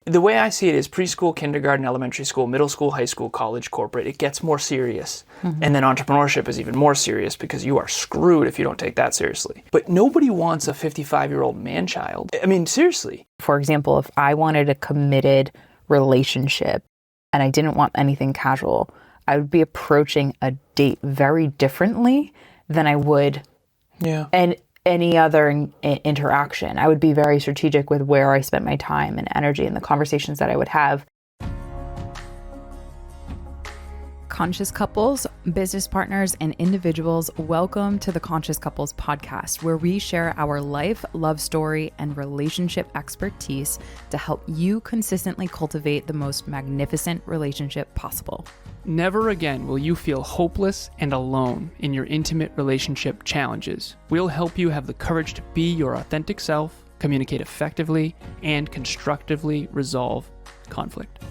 the way I see it is preschool, kindergarten, elementary school, middle school, high school, college, corporate, it gets more serious. And then entrepreneurship is even more serious because you are screwed if you don't take that seriously. But nobody wants a 55-year-old man-child. I mean, seriously. For example, if I wanted a committed relationship and I didn't want anything casual, I would be approaching a date very differently than I would any other interaction. I would be very strategic with where I spent my time and energy and the conversations that I would have. Conscious couples, business partners, and individuals, welcome to the Conscious Couples podcast, where we share our life, love story, and relationship expertise to help you consistently cultivate the most magnificent relationship possible. Never again will you feel hopeless and alone in your intimate relationship challenges. We'll help you have the courage to be your authentic self, communicate effectively, and constructively resolve conflict.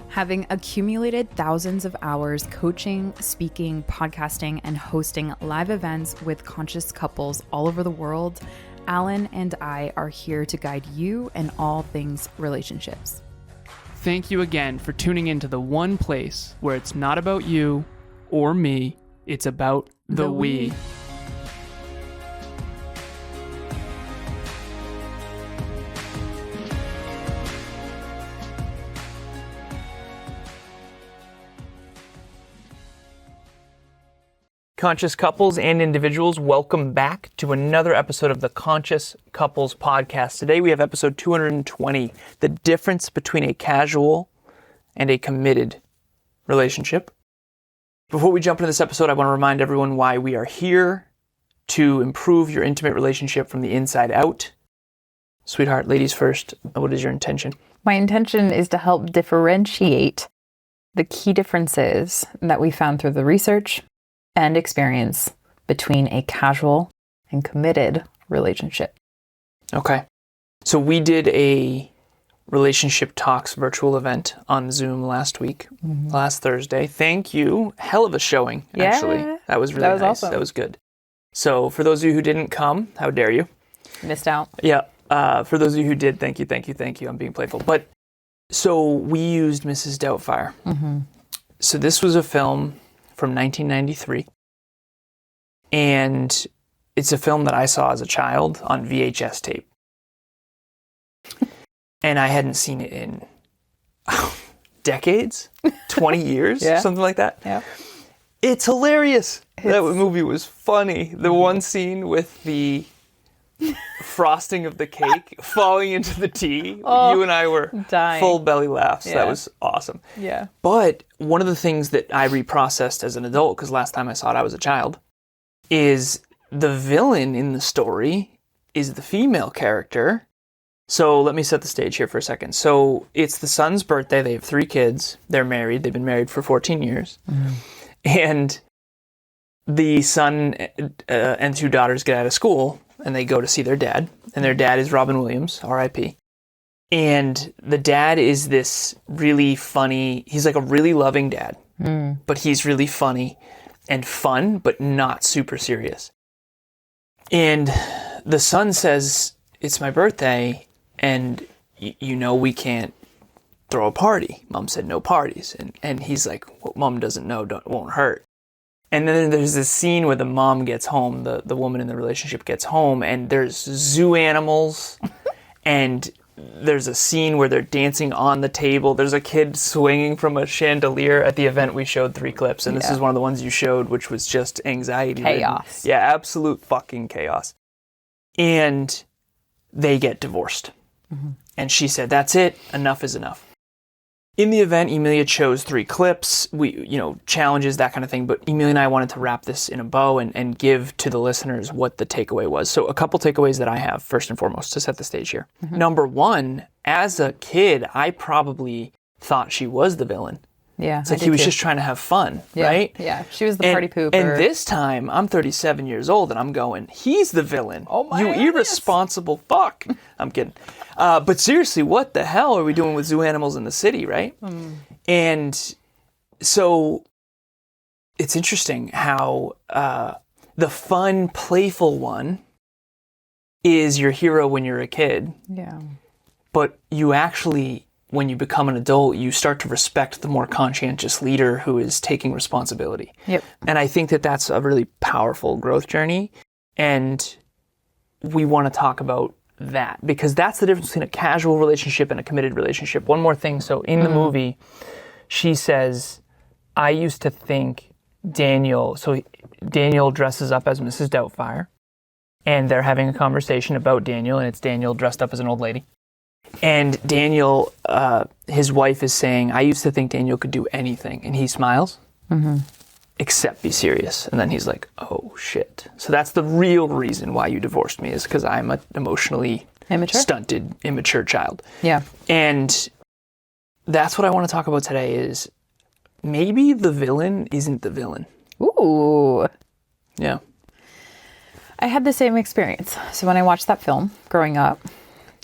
Having accumulated thousands of hours coaching, speaking, podcasting, and hosting live events with conscious couples all over the world, Alan and I are here to guide you in all things relationships. Thank you again for tuning into the one place where it's not about you or me, it's about the we. Conscious couples and individuals, welcome back to another episode of the Conscious Couples podcast. Today we have episode 220, the difference between a casual and a committed relationship. Before we jump into this episode, I want to remind everyone why we are here: to improve your intimate relationship from the inside out. Sweetheart, ladies first, what is your intention? My intention is to help differentiate the key differences that we found through the research and experience between a casual and committed relationship. Okay. So we did a Relationship Talks virtual event on Zoom last week, last Thursday. Thank you. Hell of a showing, actually. That was really nice. Awesome. That was good. So for those of you who didn't come, how dare you? Missed out. Yeah. For those of you who did, thank you. I'm being playful. But so we used Mrs. Doubtfire. So this was a film from 1993. And it's a film that I saw as a child on VHS tape. And I hadn't seen it in decades, 20 years, something like that. Yeah. It's hilarious. That movie was funny. The one scene with the frosting of the cake falling into the tea. You and I were dying. Full belly laughs. Yeah. That was awesome. Yeah. But one of the things that I reprocessed as an adult, because last time I saw it I was a child, is the villain in the story is the female character. So let me set the stage here for a second. So it's the son's birthday. They have 3 kids. They're married. They've been married for 14 years. And the son and 2 daughters get out of school and they go to see their dad. And their dad is Robin Williams, R.I.P. And the dad is this really funny, he's like a really loving dad, but he's really funny and fun, but not super serious. And the son says, "It's my birthday, and you know we can't throw a party." Mom said no parties. And he's like, "What Mom doesn't know won't hurt." And then there's this scene where the mom gets home, the woman in the relationship gets home, and there's zoo animals, and there's a scene where they're dancing on the table. There's a kid swinging from a chandelier. At the event, we showed 3 clips, and this is one of the ones you showed, which was just anxiety. Chaos. Yeah, absolute fucking chaos. And they get divorced. And she said, "That's it. Enough is enough." In the event, Emilia chose 3 clips, challenges, that kind of thing. But Emilia and I wanted to wrap this in a bow and give to the listeners what the takeaway was. So a couple takeaways that I have, first and foremost, to set the stage here. Number 1, as a kid, I probably thought she was the villain. Yeah. It's like he was just trying to have fun, right? Yeah. She was the party pooper. And this time, I'm 37 years old, and I'm going, he's the villain. Oh my You irresponsible fuck. I'm kidding. But seriously, what the hell are we doing with zoo animals in the city, right? And so it's interesting how the fun, playful one is your hero when you're a kid. Yeah. But you actually when you become an adult, you start to respect the more conscientious leader who is taking responsibility. Yep. And I think that that's a really powerful growth journey. And we want to talk about that because that's the difference between a casual relationship and a committed relationship. One more thing. So in the movie, she says, I used to think Daniel dresses up as Mrs. Doubtfire, and they're having a conversation about Daniel, and it's Daniel dressed up as an old lady. And Daniel, his wife is saying, I used to think Daniel could do anything. And he smiles, except be serious. And then he's like, oh, shit. So that's the real reason why you divorced me, is because I'm an emotionally stunted, immature child. Yeah. And that's what I want to talk about today is maybe the villain isn't the villain. Ooh. Yeah. I had the same experience. So when I watched that film growing up,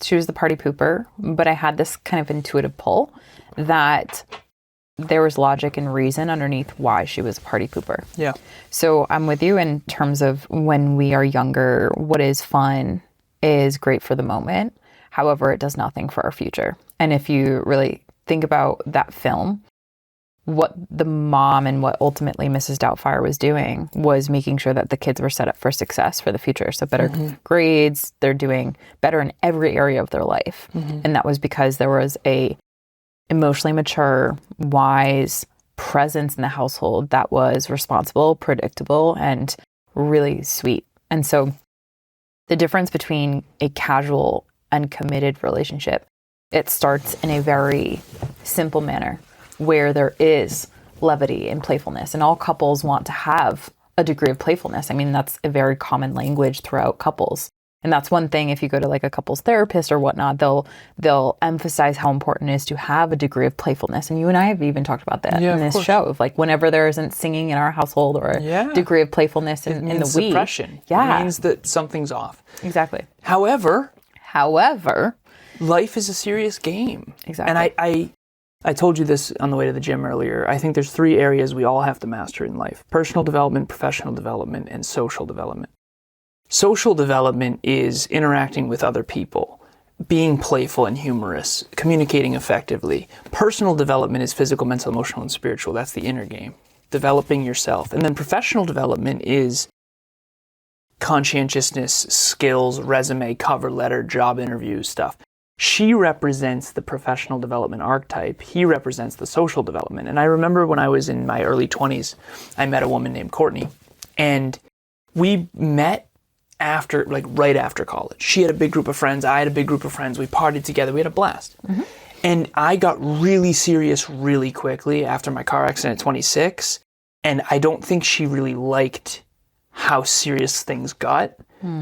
she was the party pooper, but I had this kind of intuitive pull that there was logic and reason underneath why she was a party pooper. Yeah. So I'm with you in terms of when we are younger, what is fun is great for the moment. However, it does nothing for our future. And if you really think about that film, what the mom and what ultimately Mrs. Doubtfire was doing was making sure that the kids were set up for success for the future. So better grades, they're doing better in every area of their life. And that was because there was a emotionally mature, wise presence in the household that was responsible, predictable, and really sweet. And so the difference between a casual and committed relationship, it starts in a very simple manner, where there is levity and playfulness. And all couples want to have a degree of playfulness. I mean, that's a very common language throughout couples. And that's one thing, if you go to like a couples therapist or whatnot, they'll emphasize how important it is to have a degree of playfulness. And you and I have even talked about that in this show of like whenever there isn't singing in our household or a degree of playfulness in the week. Suppression. Yeah. It means that something's off. Exactly. However, life is a serious game. Exactly. And I told you this on the way to the gym earlier. I think there's 3 areas we all have to master in life: personal development, professional development, and social development. Social development is interacting with other people, being playful and humorous, communicating effectively. Personal development is physical, mental, emotional, and spiritual. That's the inner game, developing yourself. And then professional development is conscientiousness, skills, resume, cover letter, job interview stuff. She represents the professional development archetype. He represents the social development. And I remember when I was in my early 20s, I met a woman named Courtney. And we met right after college. She had a big group of friends. I had a big group of friends. We partied together. We had a blast. And I got really serious really quickly after my car accident at 26. And I don't think she really liked how serious things got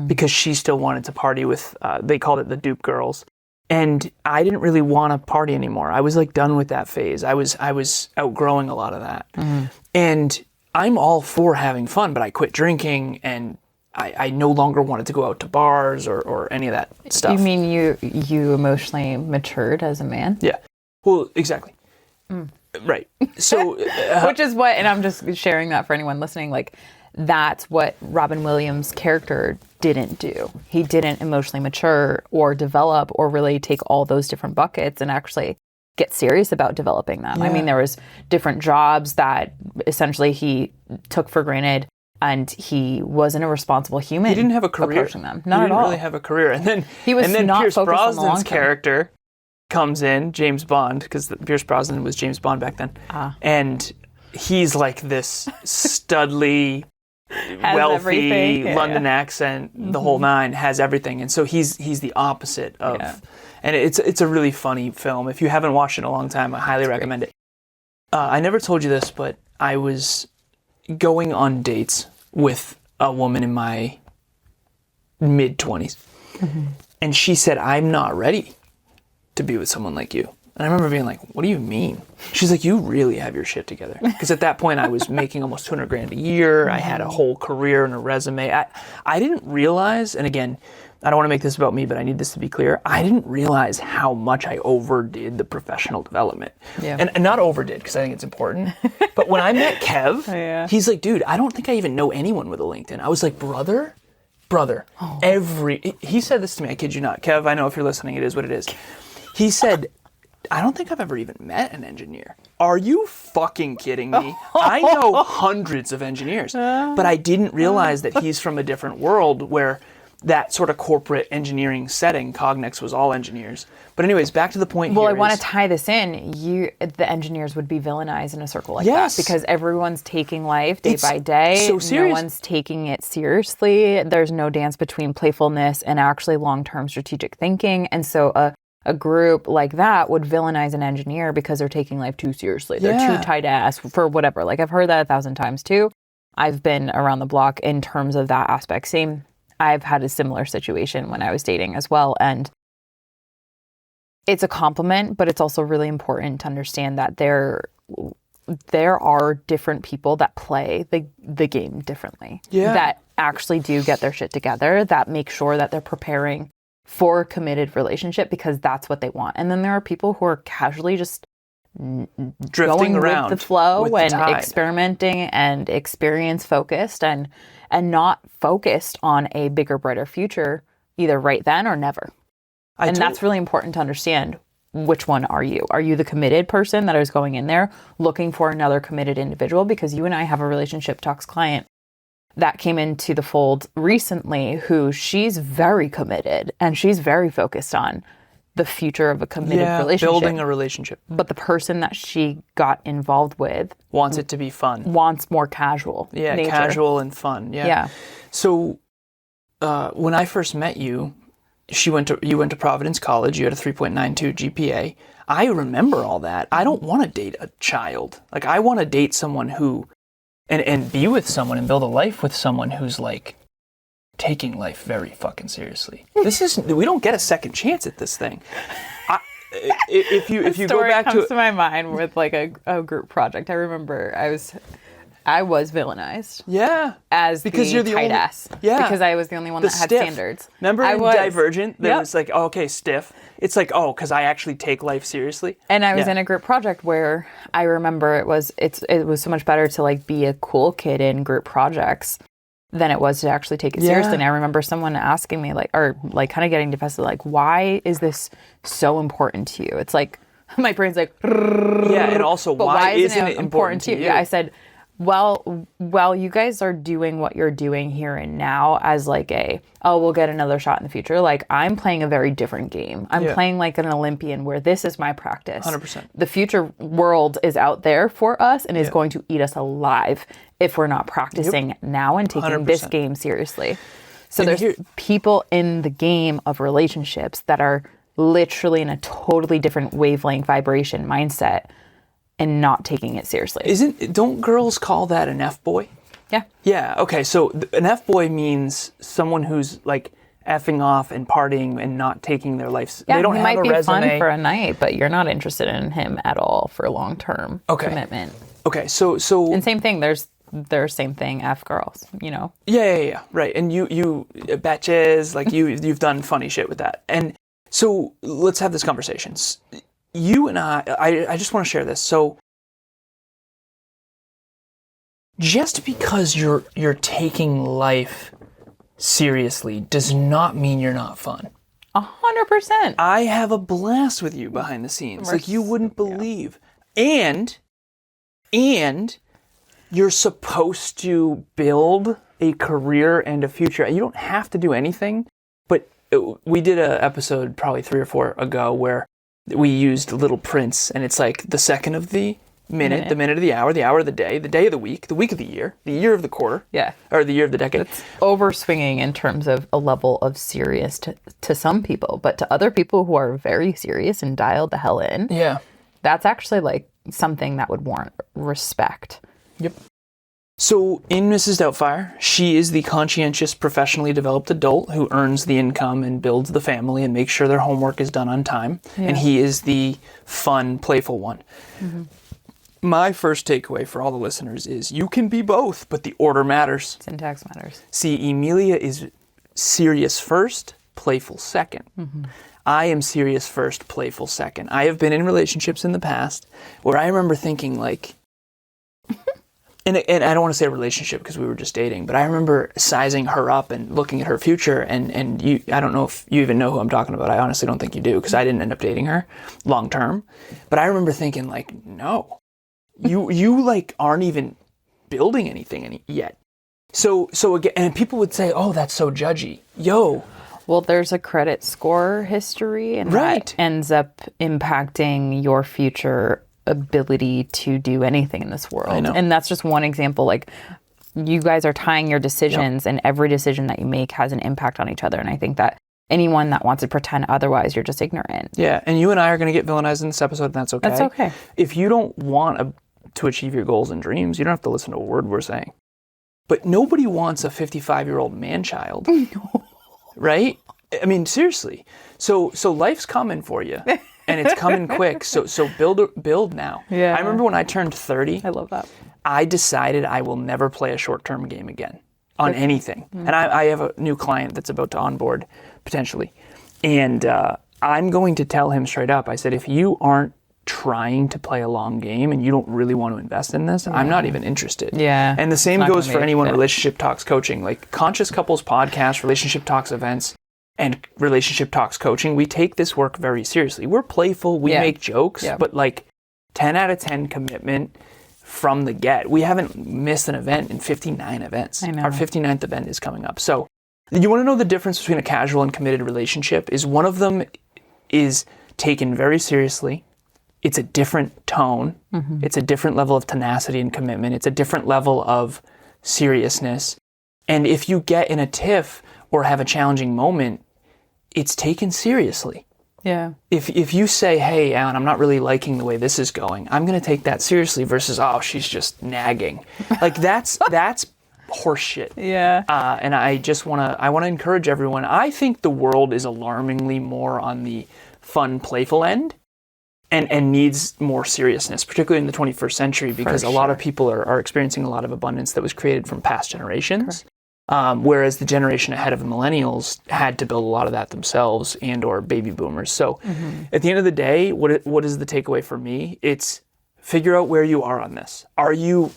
because she still wanted to party with, they called it the dupe girls. And I didn't really want to party anymore. I was like done with that phase. I was outgrowing a lot of that. And I'm all for having fun, but I quit drinking and I no longer wanted to go out to bars or any of that stuff. You mean you emotionally matured as a man? Yeah. Well, exactly. Right. So, which is what, and I'm just sharing that for anyone listening, like that's what Robin Williams' character didn't do. He didn't emotionally mature or develop or really take all those different buckets and actually get serious about developing them. Yeah. I mean, there was different jobs that essentially he took for granted, and he wasn't a responsible human. He didn't have a career. Approaching them. Not at all. He didn't really have a career. And then he was not Pierce focused on the long Brosnan's term. character comes in, James Bond, because Pierce Brosnan was James Bond back then. And he's like this studly, wealthy London accent, the whole nine, has everything. And so he's the opposite of... Yeah. And it's a really funny film. If you haven't watched it in a long time, I highly recommend it. I never told you this, but I was going on dates with a woman in my mid-20s. And she said, I'm not ready to be with someone like you. And I remember being like, what do you mean? She's like, you really have your shit together. Because at that point I was making almost $200,000 a year. I had a whole career and a resume. I didn't realize, and again, I don't want to make this about me, but I need this to be clear. I didn't realize how much I overdid the professional development. Yeah. And not overdid, because I think it's important. But when I met Kev, he's like, dude, I don't think I even know anyone with a LinkedIn. I was like, brother, he said this to me, I kid you not. Kev, I know if you're listening, it is what it is. He said, I don't think I've ever even met an engineer. Are you fucking kidding me? I know hundreds of engineers, but I didn't realize that he's from a different world where that sort of corporate engineering setting, Cognex was all engineers. But anyways, back to the point Well, here I want is- to tie this in. The engineers would be villainized in a circle like Yes. that because everyone's taking life day It's by day. so serious. No one's taking it seriously. There's no dance between playfulness and actually long-term strategic thinking. And so a group like that would villainize an engineer because they're taking life too seriously. They're Yeah. too tight ass for whatever. Like I've heard that 1,000 times too. I've been around the block in terms of that aspect. Same. I've had a similar situation when I was dating as well. And it's a compliment, but it's also really important to understand that there are different people that play the game differently. Yeah. That actually do get their shit together, that make sure that they're preparing for a committed relationship because that's what they want. And then there are people who are casually just drifting going around with the flow with the and tide. experimenting and experience focused and not focused on a bigger, brighter future either right then or never. And that's really important to understand. Which one are you? Are you the committed person that is going in there looking for another committed individual? Because you and I have a relationship talks client that came into the fold recently who she's very committed and she's very focused on the future of a committed relationship. Building a relationship. But the person that she got involved with Wants it to be fun. wants more casual nature. Casual and fun. Yeah. So when I first met you, you went to Providence College. You had a 3.92 GPA. I remember all that. I don't want to date a child. Like I want to date someone who, and be with someone and build a life with someone who's like taking life very fucking seriously. We don't get a second chance at this thing. If you go back comes to to my mind with like a group project. I remember I was villainized. Yeah. As because you're the tight only, ass. Yeah. Because I was the only one that had stiff. standards. Remember I in was. Divergent, there Yep. was like, oh, okay, stiff. It's like, oh, because I actually take life seriously. And I was in a group project where I remember it was so much better to like be a cool kid in group projects than it was to actually take it seriously. And I remember someone asking me kind of getting defensive, like, why is this so important to you? It's like, my brain's like, yeah, and also why isn't it important to you? Yeah, I said, well, you guys are doing what you're doing here and now as like we'll get another shot in the future. Like I'm playing a very different game. I'm playing like an Olympian where this is my practice. 100%. The future world is out there for us and is going to eat us alive if we're not practicing now and taking 100%. this game seriously. So there's people in the game of relationships that are literally in a totally different wavelength vibration mindset and not taking it seriously. Don't girls call that an F-boy? Yeah. Yeah, okay, so an F-boy means someone who's like effing off and partying and not taking their life. Yeah, they don't he have might a be resume. fun for a night, but you're not interested in him at all for long-term commitment. Okay, so And same thing, there's same thing, F girls, you know? Yeah, right. And you betches, like you've done funny shit with that. And so let's have this conversation. You and I just want to share this. So just because you're taking life seriously does not mean you're not fun. 100%. I have a blast with you behind the scenes, like you wouldn't believe. And you're supposed to build a career and a future. You don't have to do anything, but we did an episode probably 3 or 4 ago where we used Little Prince, and it's like the second of the minute, the minute of the hour of the day of the week of the year of the quarter, or the year of the decade. It's overswinging in terms of a level of serious to some people, but to other people who are very serious and dialed the hell in, that's actually like something that would warrant respect. Yep. So in Mrs. Doubtfire, she is the conscientious, professionally developed adult who earns the income and builds the family and makes sure their homework is done on time. Yeah. And he is the fun, playful one. Mm-hmm. My first takeaway for all the listeners is you can be both, but the order matters. Syntax matters. See, Emilia is serious first, playful second. Mm-hmm. I am serious first, playful second. I have been in relationships in the past where I remember thinking like, And I don't want to say a relationship because we were just dating, but I remember sizing her up and looking at her future. And you, I don't know if you even know who I'm talking about. I honestly don't think you do because I didn't end up dating her long term. But I remember thinking like, no, you like aren't even building anything yet. So again, and people would say, oh, that's so judgy. Yo. Well, there's a credit score history, and that ends up impacting your future ability to do anything in this world. I know. And that's just one example. Like, you guys are tying your decisions, and every decision that you make has an impact on each other. And I think that anyone that wants to pretend otherwise, you're just ignorant. Yeah, and you and I are going to get villainized in this episode, and that's okay. That's okay. If you don't want to achieve your goals and dreams, you don't have to listen to a word we're saying. But nobody wants a 55-year-old man-child. No. Right? I mean, seriously. So life's coming for you. And it's coming quick, so build now. Yeah. I remember when I turned 30. I love that. I decided I will never play a short-term game again on anything. Mm-hmm. And I have a new client that's about to onboard, potentially. And I'm going to tell him straight up, I said, if you aren't trying to play a long game and you don't really want to invest in this, I'm not even interested. Yeah. And the same goes for anyone Relationship Talks coaching. Like Conscious Couples podcast, Relationship Talks events, and Relationship Talks coaching, we take this work very seriously. We're playful, we make jokes, but like 10 out of 10 commitment from the get. We haven't missed an event in 59 events. I know. Our 59th event is coming up. So you want to know the difference between a casual and committed relationship is one of them is taken very seriously. It's a different tone. Mm-hmm. It's a different level of tenacity and commitment. It's a different level of seriousness. And if you get in a tiff or have a challenging moment, it's taken seriously. Yeah. If you say, hey, Alan, I'm not really liking the way this is going, I'm going to take that seriously versus, oh, she's just nagging. Like that's horseshit. Yeah. And I want to encourage everyone. I think the world is alarmingly more on the fun, playful end and needs more seriousness, particularly in the 21st century, because a lot of people are experiencing a lot of abundance that was created from past generations. Whereas the generation ahead of the millennials had to build a lot of that themselves and or baby boomers. So at the end of the day, what is the takeaway for me? It's figure out where you are on this. Are you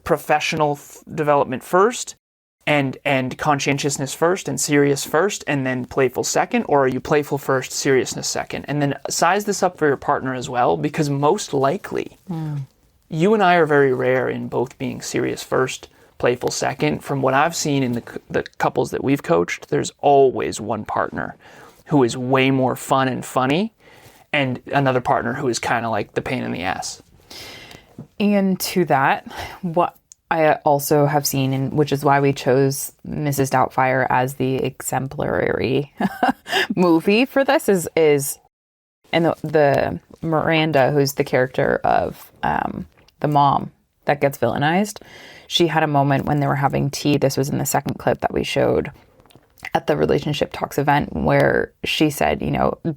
professional development first and conscientiousness first and serious first and then playful second? Or are you playful first, seriousness second? And then size this up for your partner as well, because most likely you and I are very rare in both being serious first, playful second. From what I've seen in the couples that we've coached, there's always one partner who is way more fun and funny and another partner who is kind of like the pain in the ass. And to that, what I also have seen, and which is why we chose Mrs. Doubtfire as the exemplary movie for this, is and the Miranda, who's the character of the mom that gets villainized. She had a moment when they were having tea. This was in the second clip that we showed at the Relationship Talks event, where she said,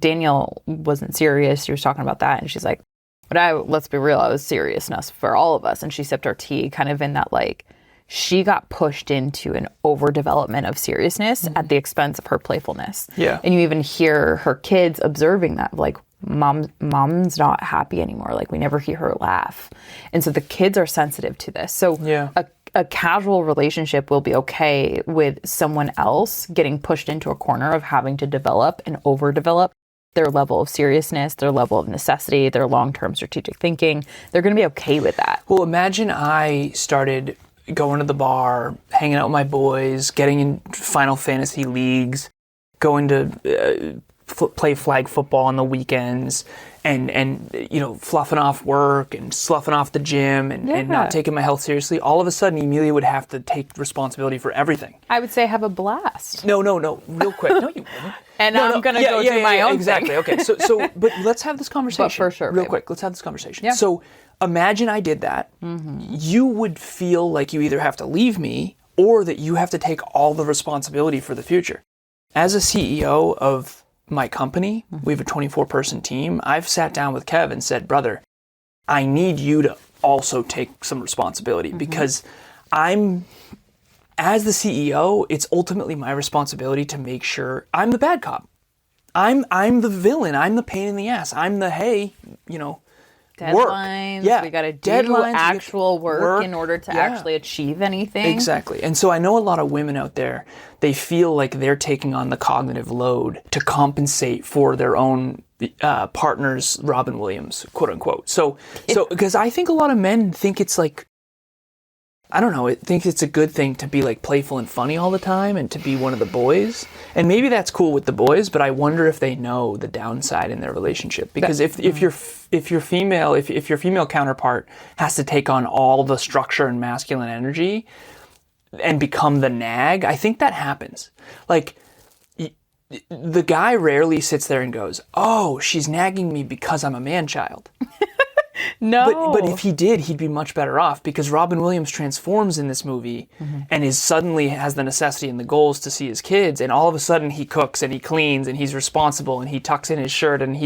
Daniel wasn't serious. She was talking about that. And she's like, but let's be real, I was seriousness for all of us. And she sipped her tea kind of in that, like, she got pushed into an overdevelopment of seriousness at the expense of her playfulness. Yeah. And you even hear her kids observing that, like, mom's not happy anymore. Like, we never hear her laugh. And so the kids are sensitive to this. So a casual relationship will be okay with someone else getting pushed into a corner of having to develop and overdevelop their level of seriousness, their level of necessity, their long-term strategic thinking. They're going to be okay with that. Well, imagine I started going to the bar, hanging out with my boys, getting in Final Fantasy leagues, going to play flag football on the weekends, and fluffing off work and sloughing off the gym and not taking my health seriously. All of a sudden, Emilia would have to take responsibility for everything. I would say have a blast. No, real quick. No, you wouldn't. And I'm going to go do my own exactly. thing. Okay, so, but let's have this conversation. But for sure. Real quick, let's have this conversation. Yeah. So imagine I did that. You would feel like you either have to leave me or that you have to take all the responsibility for the future. As a CEO of my company, we have a 24-person team. I've sat down with Kev and said, brother, I need you to also take some responsibility because as the CEO, it's ultimately my responsibility to make sure I'm the bad cop. I'm the villain. I'm the pain in the ass. I'm the, hey, Deadlines. Yeah. We got to do Deadlines, actual work in order to Yeah. actually achieve anything. Exactly. And so I know a lot of women out there, they feel like they're taking on the cognitive load to compensate for their own partner's Robin Williams, quote unquote. So because I think a lot of men think it's like, I don't know, it thinks it's a good thing to be like playful and funny all the time and to be one of the boys. And maybe that's cool with the boys, but I wonder if they know the downside in their relationship. Because if your female counterpart has to take on all the structure and masculine energy and become the nag, I think that happens. Like, the guy rarely sits there and goes, "Oh, she's nagging me because I'm a man-child." No. But if he did, he'd be much better off, because Robin Williams transforms in this movie and is suddenly has the necessity and the goals to see his kids, and all of a sudden he cooks and he cleans and he's responsible and he tucks in his shirt and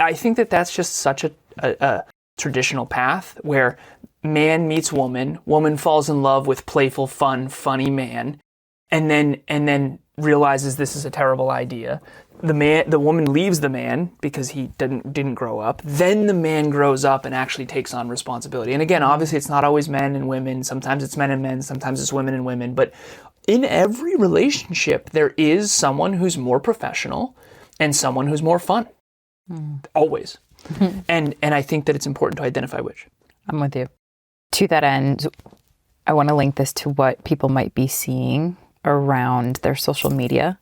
I think that's just such a traditional path where man meets woman, woman falls in love with playful, fun, funny man, and then realizes this is a terrible idea. The woman leaves the man because he didn't grow up. Then the man grows up and actually takes on responsibility. And again, obviously it's not always men and women. Sometimes it's men and men, sometimes it's women and women. But in every relationship, there is someone who's more professional and someone who's more fun. Always. And I think that it's important to identify which. I'm with you. To that end, I want to link this to what people might be seeing around their social media.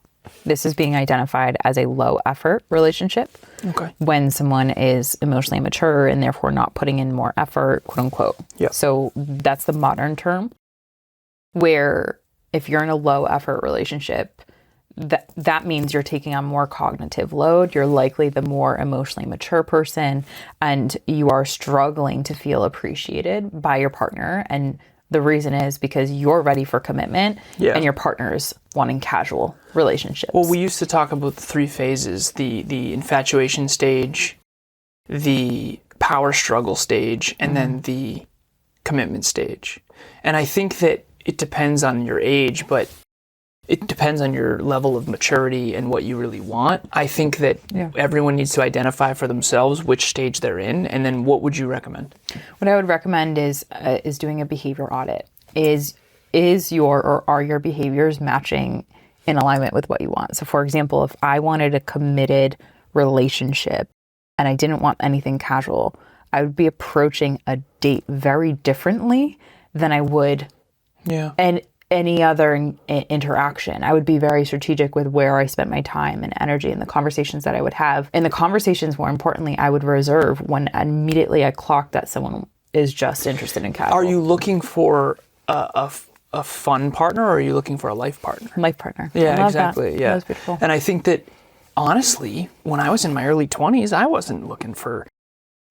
This is being identified as a low effort relationship. Okay. When someone is emotionally immature and therefore not putting in more effort, quote unquote. Yeah. So that's the modern term, where if you're in a low effort relationship, that means you're taking on more cognitive load. You're likely the more emotionally mature person, and you are struggling to feel appreciated by your partner. And the reason is because you're ready for commitment and your partner's wanting casual relationships. Well, we used to talk about the 3 phases, the infatuation stage, the power struggle stage, and then the commitment stage. And I think that it depends on your age, but it depends on your level of maturity and what you really want. I think that everyone needs to identify for themselves which stage they're in, and then what would you recommend? What I would recommend is doing a behavior audit. Is your or are your behaviors matching in alignment with what you want? So for example, if I wanted a committed relationship and I didn't want anything casual, I would be approaching a date very differently than I would and any other interaction. I would be very strategic with where I spent my time and energy and the conversations that I would have. And the conversations, more importantly, I would reserve when immediately I clocked that someone is just interested in casual. Are you looking for a fun partner, or are you looking for a life partner? Life partner. Yeah, exactly. That. Yeah. That was beautiful. And I think that, honestly, when I was in my early 20s, I wasn't looking for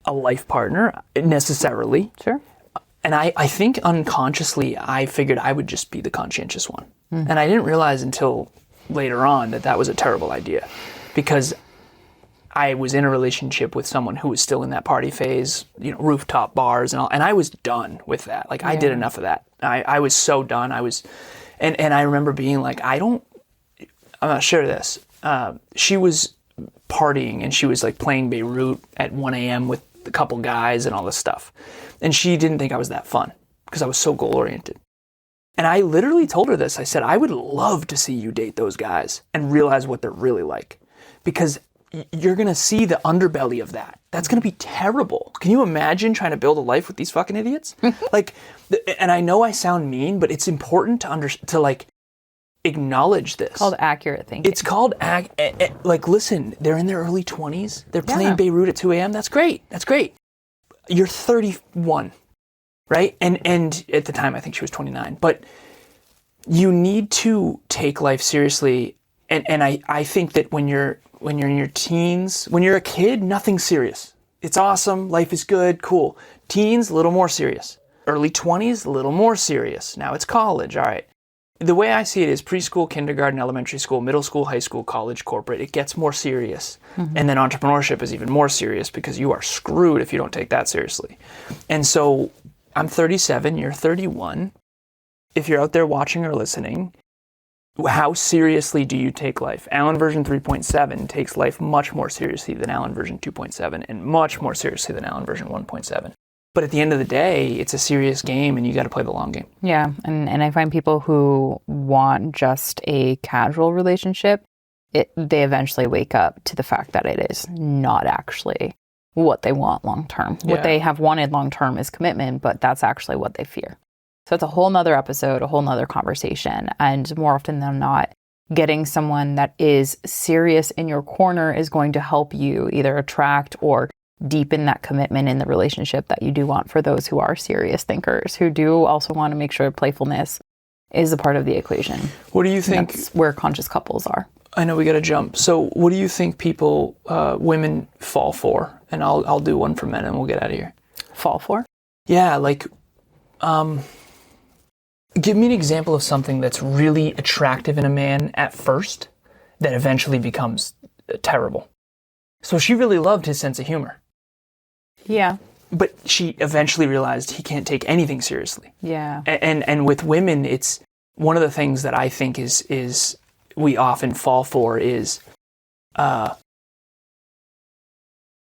a life partner necessarily. Sure. And I think unconsciously, I figured I would just be the conscientious one. And I didn't realize until later on that was a terrible idea, because I was in a relationship with someone who was still in that party phase, rooftop bars and all, and I was done with that. Like, I did enough of that. I was so done. And I remember being like, I'm not sure of this. She was partying and she was like playing Beirut at 1 a.m. with a couple guys and all this stuff. And she didn't think I was that fun because I was so goal-oriented. And I literally told her this. I said, I would love to see you date those guys and realize what they're really like, because you're going to see the underbelly of that. That's going to be terrible. Can you imagine trying to build a life with these fucking idiots? And I know I sound mean, but it's important to acknowledge this. It's called accurate thinking. It's called, listen, they're in their early 20s. They're playing Beirut at 2 a.m. That's great. You're 31, right? And at the time, I think she was 29. But you need to take life seriously. And I think that when you're in your teens, when you're a kid, nothing's serious. It's awesome. Life is good. Cool. Teens, a little more serious. Early 20s, a little more serious. Now it's college. All right. The way I see it is preschool, kindergarten, elementary school, middle school, high school, college, corporate. It gets more serious. And then entrepreneurship is even more serious, because you are screwed if you don't take that seriously. And so I'm 37, you're 31. If you're out there watching or listening, how seriously do you take life? Allen version 3.7 takes life much more seriously than Allen version 2.7 and much more seriously than Allen version 1.7. But at the end of the day, it's a serious game and you got to play the long game. Yeah. And I find people who want just a casual relationship, they eventually wake up to the fact that it is not actually what they want long term. What they have wanted long term is commitment, but that's actually what they fear. So it's a whole nother episode, a whole nother conversation. And more often than not, getting someone that is serious in your corner is going to help you either attract or deepen that commitment in the relationship that you do want for those who are serious thinkers, who do also want to make sure playfulness is a part of the equation. What do you think? That's where conscious couples are. I know we got to jump. So what do you think people, women fall for? And I'll do one for men and we'll get out of here. Fall for? Yeah, like, give me an example of something that's really attractive in a man at first that eventually becomes terrible. So she really loved his sense of humor. Yeah. But she eventually realized he can't take anything seriously. Yeah. And with women, it's one of the things that I think is we often fall for is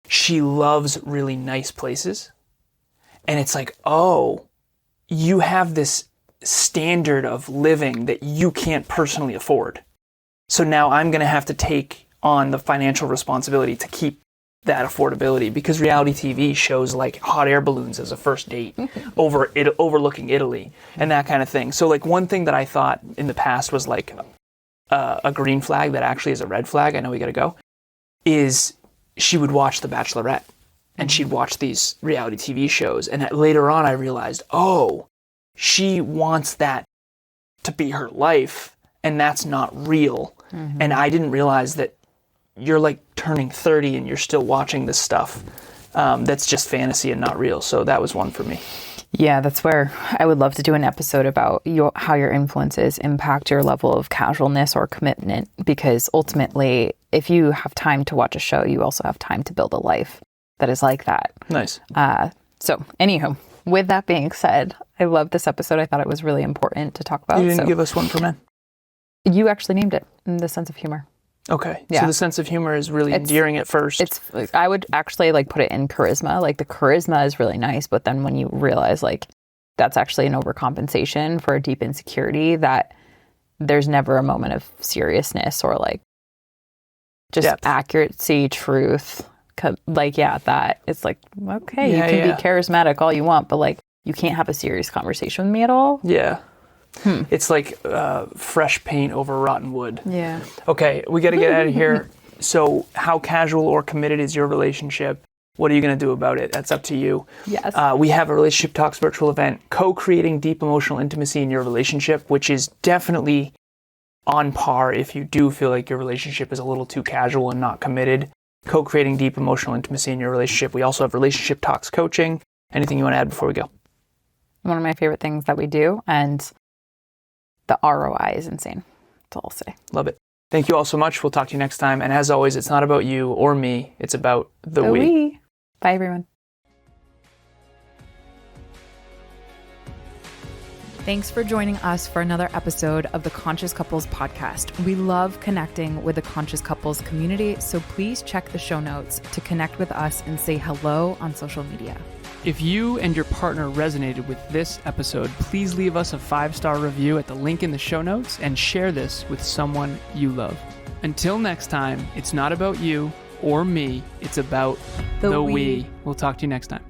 she loves really nice places. And it's like, oh, you have this standard of living that you can't personally afford. So now I'm going to have to take on the financial responsibility to keep that affordability, because reality TV shows like hot air balloons as a first date overlooking Italy and that kind of thing. So like one thing that I thought in the past was like a green flag that actually is a red flag, I know we got to go, is she would watch The Bachelorette and she'd watch these reality TV shows. And later on I realized, oh, she wants that to be her life and that's not real. Mm-hmm. And I didn't realize that you're like turning 30 and you're still watching this stuff that's just fantasy and not real. So that was one for me. Yeah, that's where I would love to do an episode about how your influences impact your level of casualness or commitment, because ultimately, if you have time to watch a show, you also have time to build a life that is like that. Nice. So anywho, with that being said, I love this episode. I thought it was really important to talk about. You didn't give us one for men. You actually named it, The Sense of Humor. Okay. Yeah. So the sense of humor is really endearing at first. I would actually like put it in charisma. Like the charisma is really nice, but then when you realize like that's actually an overcompensation for a deep insecurity, that there's never a moment of seriousness or like just depth, accuracy, truth. Like, yeah, that it's like, okay, you can be charismatic all you want, but like you can't have a serious conversation with me at all. Yeah. It's like fresh paint over rotten wood. Yeah. Okay, we got to get out of here. So how casual or committed is your relationship? What are you going to do about it? That's up to you. Yes. We have a Relationship Talks virtual event, co-creating deep emotional intimacy in your relationship, which is definitely on par if you do feel like your relationship is a little too casual and not committed. Co-creating deep emotional intimacy in your relationship. We also have Relationship Talks coaching. Anything you want to add before we go? One of my favorite things that we do, and the ROI is insane. That's all I'll say. Love it. Thank you all so much. We'll talk to you next time. And as always, it's not about you or me. It's about the we. Bye, everyone. Thanks for joining us for another episode of the Conscious Couples podcast. We love connecting with the Conscious Couples community, so please check the show notes to connect with us and say hello on social media. If you and your partner resonated with this episode, please leave us a 5-star review at the link in the show notes and share this with someone you love. Until next time, it's not about you or me, it's about the we. We'll talk to you next time.